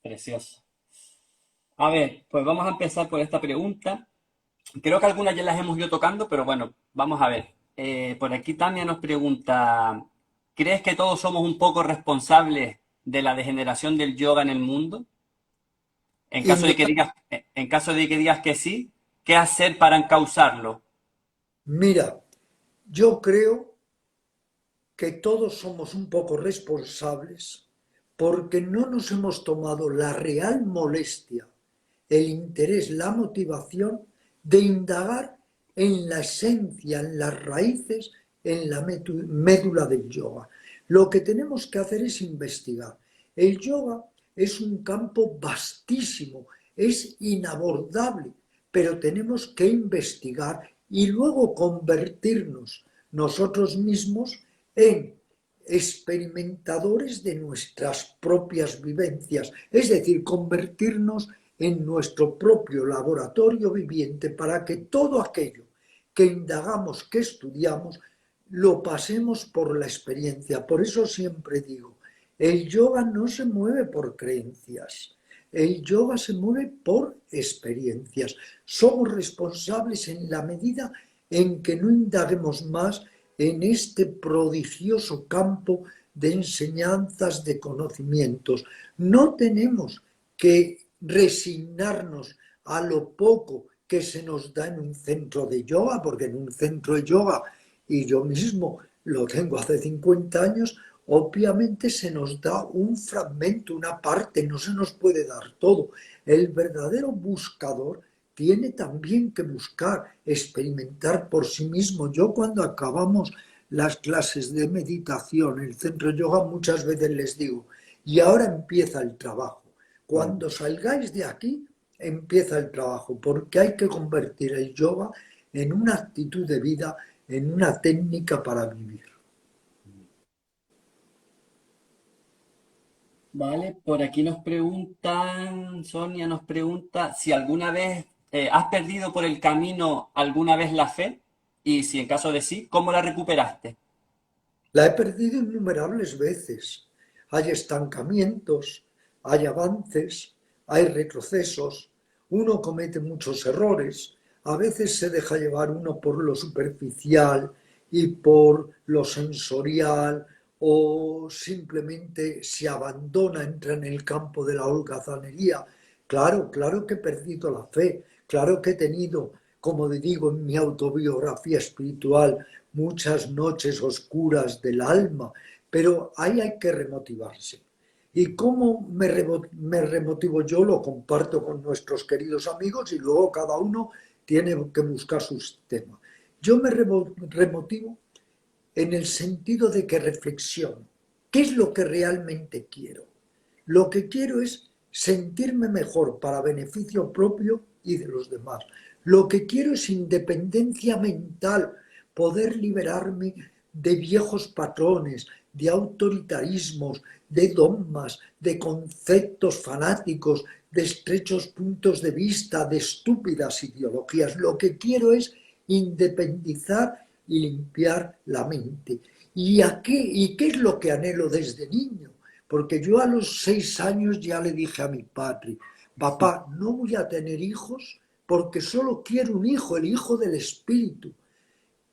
Speaker 1: Precioso. A ver, pues vamos a empezar por esta pregunta. Creo que algunas ya las hemos ido tocando, pero bueno, vamos a ver. Por aquí Tania nos pregunta, ¿crees que todos somos un poco responsables de la degeneración del yoga en el mundo? En caso de que digas que sí, ¿qué hacer para encauzarlo?
Speaker 2: Mira, yo creo que todos somos un poco responsables porque no nos hemos tomado la real molestia, el interés, la motivación de indagar en la esencia, en las raíces, en la médula del yoga. Lo que tenemos que hacer es investigar. El yoga es un campo vastísimo, es inabordable, pero tenemos que investigar y luego convertirnos nosotros mismos en experimentadores de nuestras propias vivencias, es decir, convertirnos en nuestro propio laboratorio viviente para que todo aquello que indagamos, que estudiamos, lo pasemos por la experiencia. Por eso siempre digo, el yoga no se mueve por creencias, el yoga se mueve por experiencias. Somos responsables en la medida en que no indaguemos más en este prodigioso campo de enseñanzas, de conocimientos. No tenemos que resignarnos a lo poco que se nos da en un centro de yoga, porque en un centro de yoga, y yo mismo lo tengo hace 50 años, obviamente se nos da un fragmento, una parte, no se nos puede dar todo. El verdadero buscador tiene también que buscar, experimentar por sí mismo. Yo cuando acabamos las clases de meditación en el centro de yoga muchas veces les digo, y ahora empieza el trabajo. Cuando salgáis de aquí, empieza el trabajo, porque hay que convertir el yoga en una actitud de vida, en una técnica para vivir.
Speaker 1: Vale, por aquí nos preguntan, Sonia nos pregunta si alguna vez has perdido por el camino alguna vez la fe y si en caso de sí, ¿cómo la recuperaste?
Speaker 2: La he perdido innumerables veces. Hay estancamientos, hay avances, hay retrocesos, uno comete muchos errores, a veces se deja llevar uno por lo superficial y por lo sensorial o simplemente se abandona, entra en el campo de la holgazanería. Claro, claro que he perdido la fe, claro que he tenido, como digo en mi autobiografía espiritual, muchas noches oscuras del alma, pero ahí hay que remotivarse. ¿Y cómo me remotivo yo? Lo comparto con nuestros queridos amigos y luego cada uno tiene que buscar su sistema. Yo me remotivo en el sentido de que reflexiono. ¿Qué es lo que realmente quiero? Lo que quiero es sentirme mejor para beneficio propio y de los demás. Lo que quiero es independencia mental, poder liberarme de viejos patrones, de autoritarismos, de dogmas, de conceptos fanáticos, de estrechos puntos de vista, de estúpidas ideologías. Lo que quiero es independizar y limpiar la mente. ¿Y qué es lo que anhelo desde niño? Porque yo a los 6 años ya le dije a mi padre, papá, no voy a tener hijos porque solo quiero un hijo, el hijo del espíritu.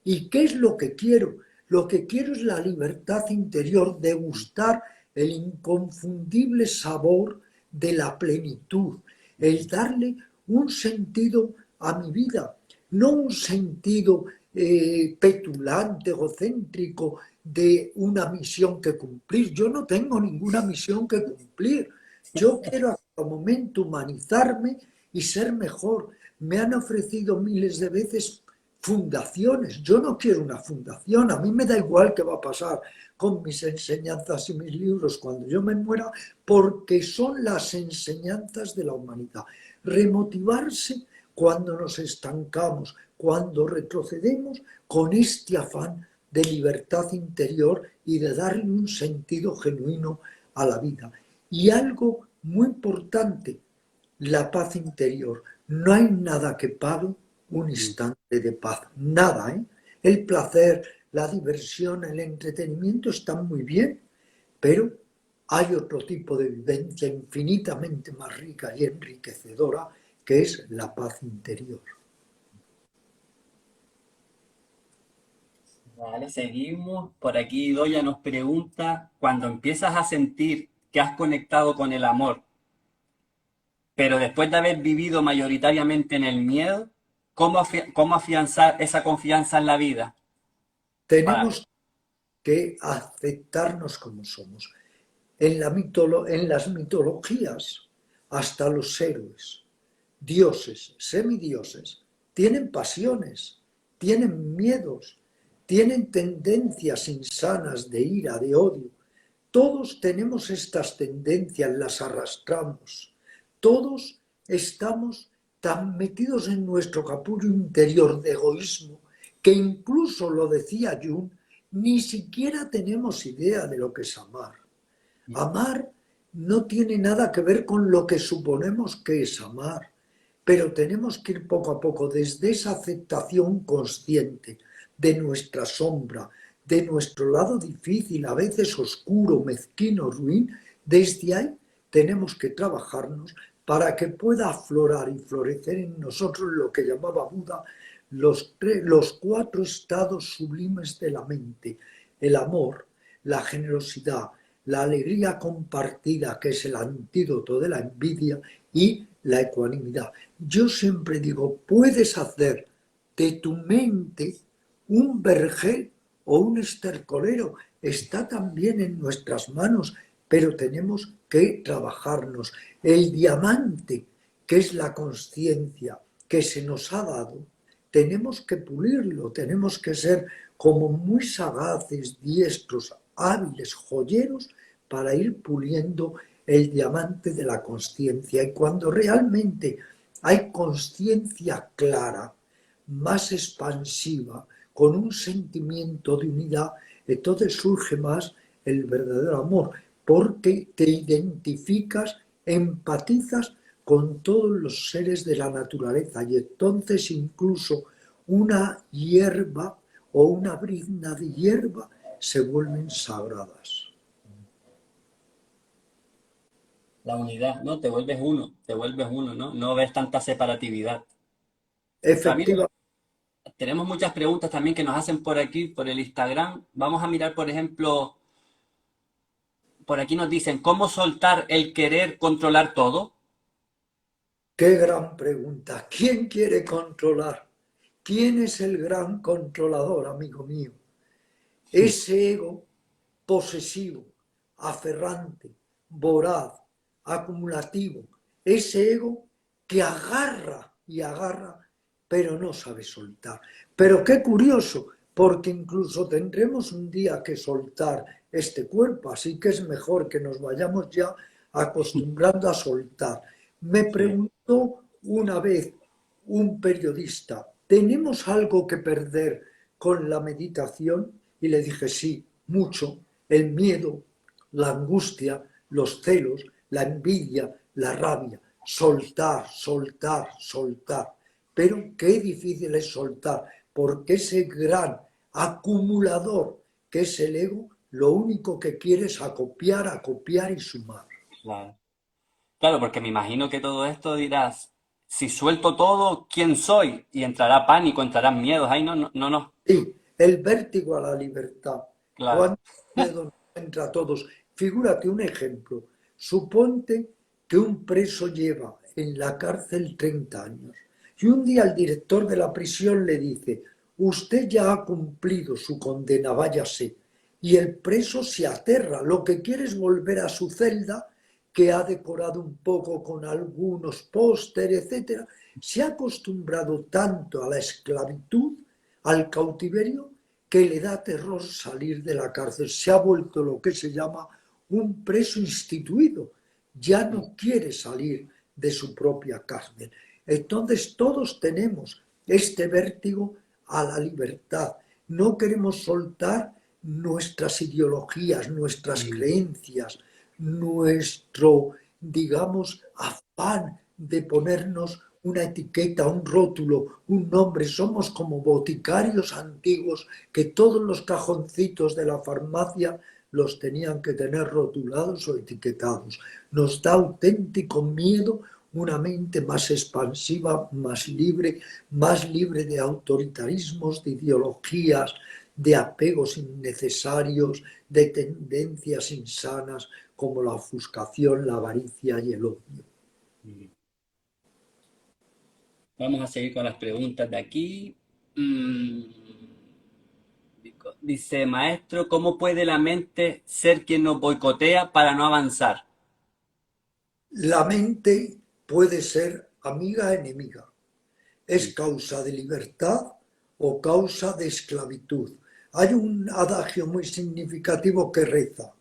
Speaker 2: ¿Y qué es lo que quiero? Lo que quiero es la libertad interior de gustar el inconfundible sabor de la plenitud, el darle un sentido a mi vida, no un sentido petulante, egocéntrico de una misión que cumplir. Yo no tengo ninguna misión que cumplir. Yo quiero a cada momento humanizarme y ser mejor. Me han ofrecido miles de veces fundaciones. Yo no quiero una fundación. A mí me da igual qué va a pasar con mis enseñanzas y mis libros cuando yo me muera, porque son las enseñanzas de la humanidad. Remotivarse cuando nos estancamos, cuando retrocedemos, con este afán de libertad interior y de darle un sentido genuino a la vida. Y algo muy importante, la paz interior. No hay nada que pague un instante de paz, nada, ¿eh? El placer, la diversión, el entretenimiento están muy bien, pero hay otro tipo de vivencia infinitamente más rica y enriquecedora, que es la paz interior.
Speaker 1: Vale, seguimos. Por aquí Doya nos pregunta, cuando empiezas a sentir que has conectado con el amor, pero después de haber vivido mayoritariamente en el miedo, ¿cómo afianzar esa confianza en la vida?
Speaker 2: Tenemos que aceptarnos como somos. En las mitologías, hasta los héroes, dioses, semidioses, tienen pasiones, tienen miedos, tienen tendencias insanas de ira, de odio. Todos tenemos estas tendencias, las arrastramos. Todos estamos tan metidos en nuestro capullo interior de egoísmo que incluso, lo decía Jung, ni siquiera tenemos idea de lo que es amar. Amar no tiene nada que ver con lo que suponemos que es amar, pero tenemos que ir poco a poco desde esa aceptación consciente de nuestra sombra, de nuestro lado difícil, a veces oscuro, mezquino, ruin. Desde ahí tenemos que trabajarnos para que pueda aflorar y florecer en nosotros lo que llamaba Buda los 4 estados sublimes de la mente: el amor, la generosidad, la alegría compartida, que es el antídoto de la envidia, y la ecuanimidad. Yo siempre digo, puedes hacer de tu mente un vergel o un estercolero, está también en nuestras manos, pero tenemos que trabajarnos. El diamante, que es la consciencia que se nos ha dado, tenemos que pulirlo, tenemos que ser como muy sagaces, diestros, hábiles, joyeros, para ir puliendo el diamante de la consciencia. Y cuando realmente hay consciencia clara, más expansiva, con un sentimiento de unidad, entonces surge más el verdadero amor, porque te identificas, empatizas con todos los seres de la naturaleza, y entonces incluso una hierba o una brizna de hierba se vuelven sagradas.
Speaker 1: La unidad, ¿no? Te vuelves uno, ¿no? No ves tanta separatividad. Ramiro,
Speaker 2: Efectivamente,
Speaker 1: tenemos muchas preguntas también que nos hacen por aquí, por el Instagram. Vamos a mirar, por ejemplo, por aquí nos dicen, ¿cómo soltar el querer controlar todo?
Speaker 2: qué gran pregunta. ¿Quién quiere controlar? ¿Quién es el gran controlador, amigo mío? Ese ego posesivo, aferrante, voraz, acumulativo, ese ego que agarra y agarra, pero no sabe soltar. Pero qué curioso, porque incluso tendremos un día que soltar este cuerpo, así que es mejor que nos vayamos ya acostumbrando a soltar. Me
Speaker 1: Sí.
Speaker 2: preguntó una vez un periodista, ¿tenemos algo que perder con la meditación y le dije, sí, mucho, el miedo, la angustia, los celos, la envidia, la rabia, soltar, soltar, soltar. Pero qué difícil es soltar, porque ese gran acumulador que es el ego, lo único que quiere es acopiar y sumar.
Speaker 1: Claro. Claro, porque me imagino que todo esto dirás, si suelto todo, ¿quién soy? Y entrará pánico, entrarán miedos. Ay, no, no, no, no.
Speaker 2: Sí, el vértigo a la libertad.
Speaker 1: Claro.
Speaker 2: Cuando el miedo nos entra a todos. Figúrate un ejemplo. Suponte que un preso lleva en la cárcel 30 años y un día el director de la prisión le dice, usted ya ha cumplido su condena, váyase. Y el preso se aterra, lo que quiere es volver a su celda, que ha decorado un poco con algunos pósteres, etcétera. Se ha acostumbrado tanto a la esclavitud, al cautiverio, que le da terror salir de la cárcel. Se ha vuelto lo que se llama un preso instituido. Ya no quiere salir de su propia cárcel. Entonces todos tenemos este vértigo a la libertad. No queremos soltar nuestras ideologías, nuestras creencias, nuestro, digamos, afán de ponernos una etiqueta, un rótulo, un nombre. Somos como boticarios antiguos que todos los cajoncitos de la farmacia los tenían que tener rotulados o etiquetados. Nos da auténtico miedo una mente más expansiva, más libre de autoritarismos, de ideologías, de apegos innecesarios, de tendencias insanas como la ofuscación, la avaricia y el odio.
Speaker 1: Vamos a seguir con las preguntas de aquí. Mm, Dice, maestro, ¿cómo puede la mente ser quien nos boicotea para no avanzar?
Speaker 2: La mente puede ser amiga o enemiga. ¿Es causa de libertad o causa de esclavitud? Hay un adagio muy significativo que reza,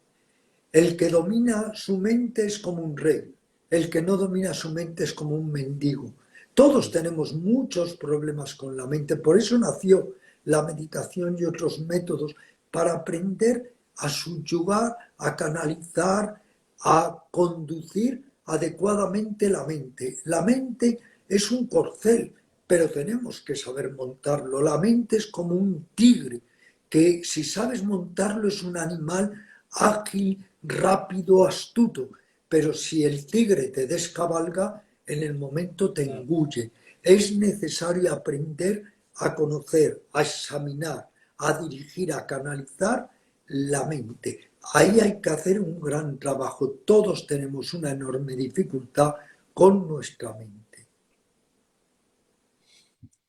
Speaker 2: el que domina su mente es como un rey, el que no domina su mente es como un mendigo. Todos tenemos muchos problemas con la mente, por eso nació la meditación y otros métodos para aprender a subyugar, a canalizar, a conducir adecuadamente la mente. La mente es un corcel, pero tenemos que saber montarlo. La mente es como un tigre, que si sabes montarlo es un animal ágil, rápido, astuto, pero si el tigre te descabalga, en el momento te engulle. Es necesario aprender a conocer, a examinar, a dirigir, a canalizar la mente. Ahí hay que hacer un gran trabajo. Todos tenemos una enorme dificultad con nuestra mente.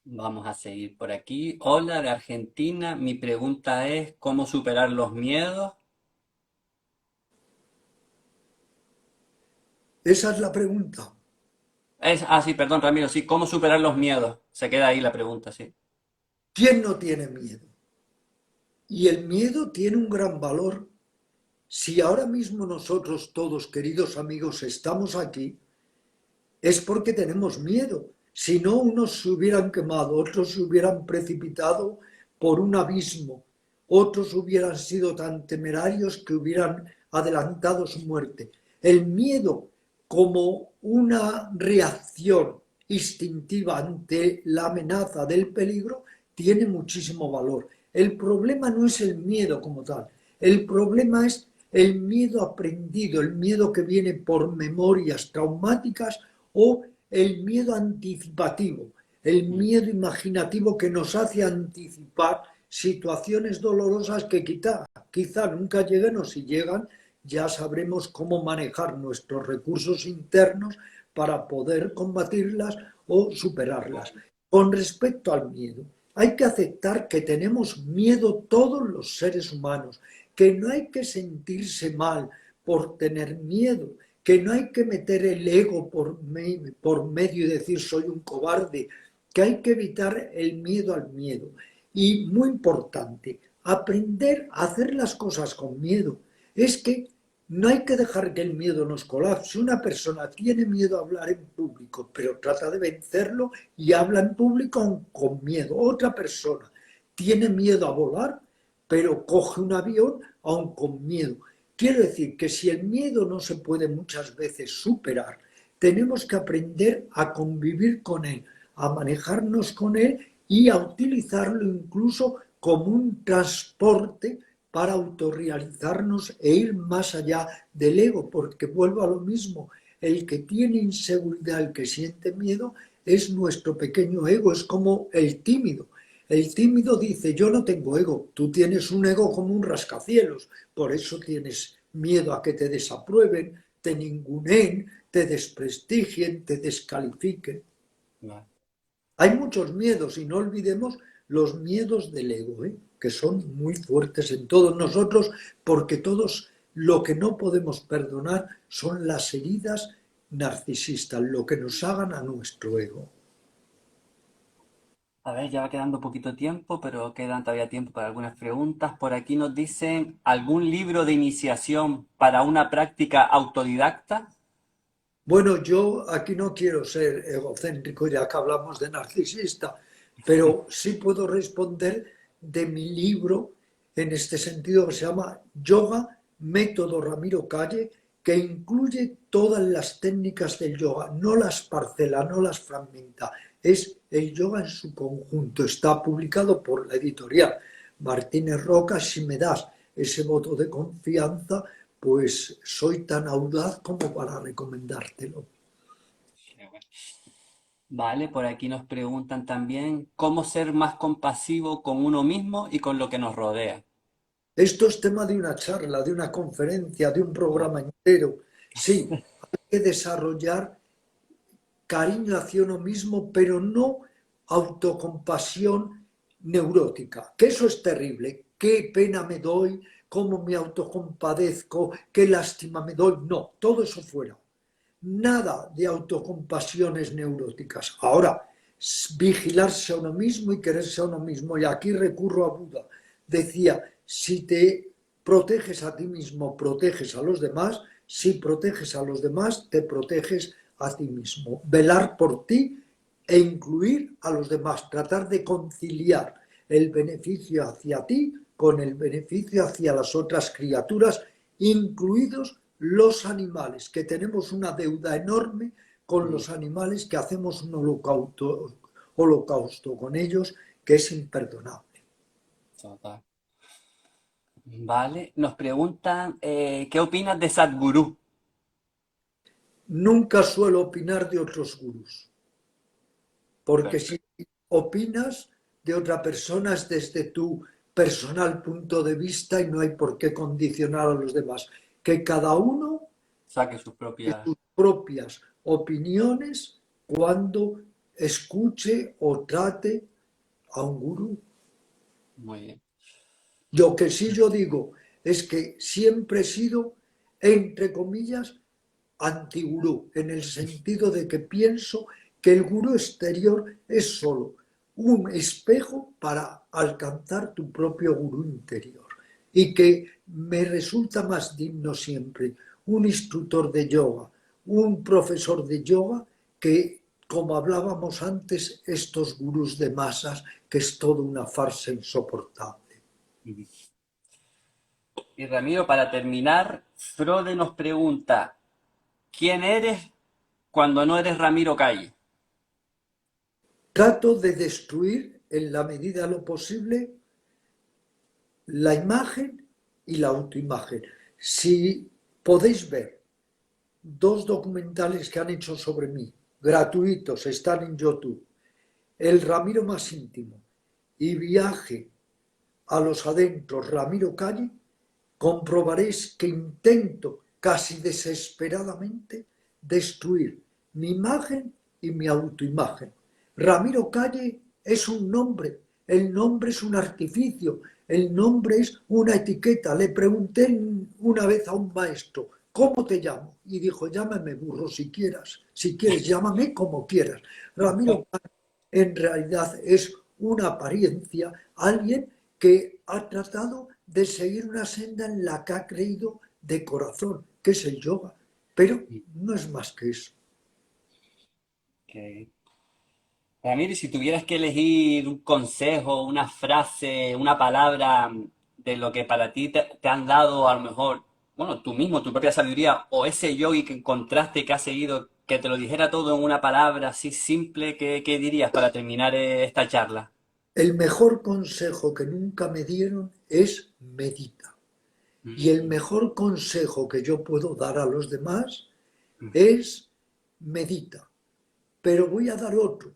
Speaker 1: Vamos a seguir por aquí. Hola, de Argentina. Mi pregunta es, ¿cómo superar los miedos?
Speaker 2: Esa es la pregunta.
Speaker 1: Sí, perdón, Ramiro, sí, ¿cómo superar los miedos? Se queda ahí la pregunta, sí.
Speaker 2: ¿Quién no tiene miedo? Y el miedo tiene un gran valor. Si ahora mismo nosotros todos, queridos amigos, estamos aquí, es porque tenemos miedo. Si no, unos se hubieran quemado, otros se hubieran precipitado por un abismo, otros hubieran sido tan temerarios que hubieran adelantado su muerte. El miedo, como una reacción instintiva ante la amenaza del peligro, tiene muchísimo valor. El problema no es el miedo como tal, el problema es el miedo aprendido, el miedo que viene por memorias traumáticas o el miedo anticipativo, el miedo imaginativo que nos hace anticipar situaciones dolorosas que quizá nunca lleguen, o si llegan ya sabremos cómo manejar nuestros recursos internos para poder combatirlas o superarlas. Con respecto al miedo, hay que aceptar que tenemos miedo todos los seres humanos, que no hay que sentirse mal por tener miedo, que no hay que meter el ego por medio y decir soy un cobarde, que hay que evitar el miedo al miedo. Y muy importante, aprender a hacer las cosas con miedo. Es que no hay que dejar que el miedo nos colapse. Una persona tiene miedo a hablar en público, pero trata de vencerlo y habla en público con miedo. Otra persona tiene miedo a volar, pero coge un avión aún con miedo. Quiero decir que si el miedo no se puede muchas veces superar, tenemos que aprender a convivir con él, a manejarnos con él y a utilizarlo incluso como un transporte para autorrealizarnos e ir más allá del ego, porque vuelvo a lo mismo, el que tiene inseguridad, el que siente miedo, es nuestro pequeño ego, es como el tímido. El tímido dice, yo no tengo ego, tú tienes un ego como un rascacielos, por eso tienes miedo a que te desaprueben, te ninguneen, te desprestigien, te descalifiquen.
Speaker 1: Vale.
Speaker 2: Hay muchos miedos y no olvidemos los miedos del ego, que son muy fuertes en todos nosotros, porque todos lo que no podemos perdonar son las heridas narcisistas, lo que nos hagan a nuestro ego.
Speaker 1: A ver, ya va quedando poquito tiempo, pero quedan todavía tiempo para algunas preguntas. Por aquí nos dicen, ¿algún libro de iniciación para una práctica autodidacta?
Speaker 2: Bueno, yo aquí no quiero ser egocéntrico, ya que hablamos de narcisista, pero sí puedo responder de mi libro en este sentido que se llama Yoga, Método Ramiro Calle, que incluye todas las técnicas del yoga, no las parcela, no las fragmenta, es el yoga en su conjunto. Está publicado por la editorial Martínez Roca. Si me das ese voto de confianza, pues soy tan audaz como para recomendártelo.
Speaker 1: Vale, por aquí nos preguntan también cómo ser más compasivo con uno mismo y con lo que nos rodea.
Speaker 2: Esto es tema de una charla, de una conferencia, de un programa entero. Sí, hay que desarrollar cariño hacia uno mismo, pero no autocompasión neurótica, que eso es terrible. Qué pena me doy, cómo me autocompadezco, qué lástima me doy. No, todo eso fuera. Nada de autocompasiones neuróticas. Ahora, vigilarse a uno mismo y quererse a uno mismo. Y aquí recurro a Buda. Decía, si te proteges a ti mismo, proteges a los demás. Si proteges a los demás, te proteges a ti mismo. Velar por ti e incluir a los demás. Tratar de conciliar el beneficio hacia ti con el beneficio hacia las otras criaturas, incluidos los animales, que tenemos una deuda enorme con los animales, que hacemos un holocausto con ellos que es imperdonable.
Speaker 1: Total. Vale, nos preguntan, ¿qué opinas de Sadhguru?
Speaker 2: Nunca suelo opinar de otros gurús, porque si
Speaker 1: Perfecto.
Speaker 2: opinas de otra persona es desde tu personal punto de vista y no hay por qué condicionar a los demás. Que cada uno
Speaker 1: Saque sus propias...
Speaker 2: sus propias opiniones cuando escuche o trate a un gurú.
Speaker 1: Muy bien.
Speaker 2: Lo que sí yo digo es que siempre he sido, entre comillas, antigurú, en el sentido de que pienso que el gurú exterior es solo un espejo para alcanzar tu propio gurú interior. Y que me resulta más digno siempre un instructor de yoga, un profesor de yoga, que, como hablábamos antes, estos gurús de masas, que es toda una farsa insoportable.
Speaker 1: Y Ramiro, para terminar, Frode nos pregunta, ¿quién eres cuando no eres Ramiro Calle?
Speaker 2: Trato de destruir, en la medida de lo posible, la imagen y la autoimagen. Si podéis ver dos documentales que han hecho sobre mí, gratuitos, están en YouTube, El Ramiro más íntimo y Viaje a los adentros Ramiro Calle, comprobaréis que intento casi desesperadamente destruir mi imagen y mi autoimagen. Ramiro Calle es un nombre, el nombre es un artificio, el nombre es una etiqueta. Le pregunté una vez a un maestro, ¿cómo te llamo? Y dijo, llámame burro si quieras, si quieres, llámame como quieras. Ramiro Calle en realidad es una apariencia, alguien que ha tratado de seguir una senda en la que ha creído de corazón, que es el yoga, pero no es más que eso.
Speaker 1: Okay. Ramiro, y si tuvieras que elegir un consejo, una frase, una palabra de lo que para ti te han dado, a lo mejor, bueno, tú mismo, tu propia sabiduría, o ese yogi que encontraste, que has seguido, que te lo dijera todo en una palabra así simple, ¿qué dirías para terminar esta charla?
Speaker 2: El mejor consejo que nunca me dieron es medita. Y el
Speaker 1: Mm,
Speaker 2: mejor consejo que yo puedo dar a los demás
Speaker 1: mm.
Speaker 2: es medita. Pero voy a dar otro,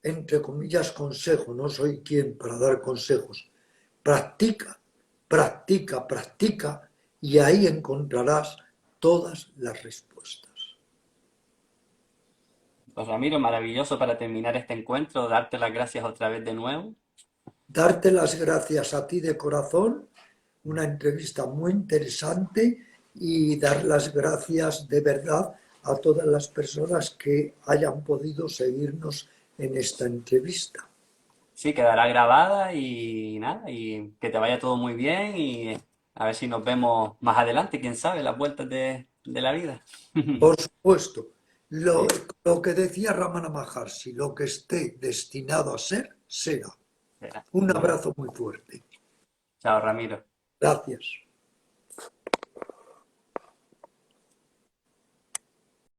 Speaker 2: entre comillas, consejo. No soy quien para dar consejos. Practica, practica, practica y ahí encontrarás todas las respuestas.
Speaker 1: Pues Ramiro, maravilloso para terminar este encuentro, darte las gracias otra vez de nuevo.
Speaker 2: Darte las gracias a ti de corazón, una entrevista muy interesante y dar las gracias de verdad a todas las personas que hayan podido seguirnos en esta entrevista.
Speaker 1: Sí, quedará grabada y nada, y que te vaya todo muy bien y a ver si nos vemos más adelante, quién sabe, las vueltas de la vida.
Speaker 2: Por supuesto, lo,
Speaker 1: Sí,
Speaker 2: lo que decía Ramana Maharshi, lo que esté destinado a ser, será.
Speaker 1: será.
Speaker 2: Un
Speaker 1: Muy bien.
Speaker 2: abrazo muy fuerte.
Speaker 1: Chao, Ramiro.
Speaker 2: Gracias.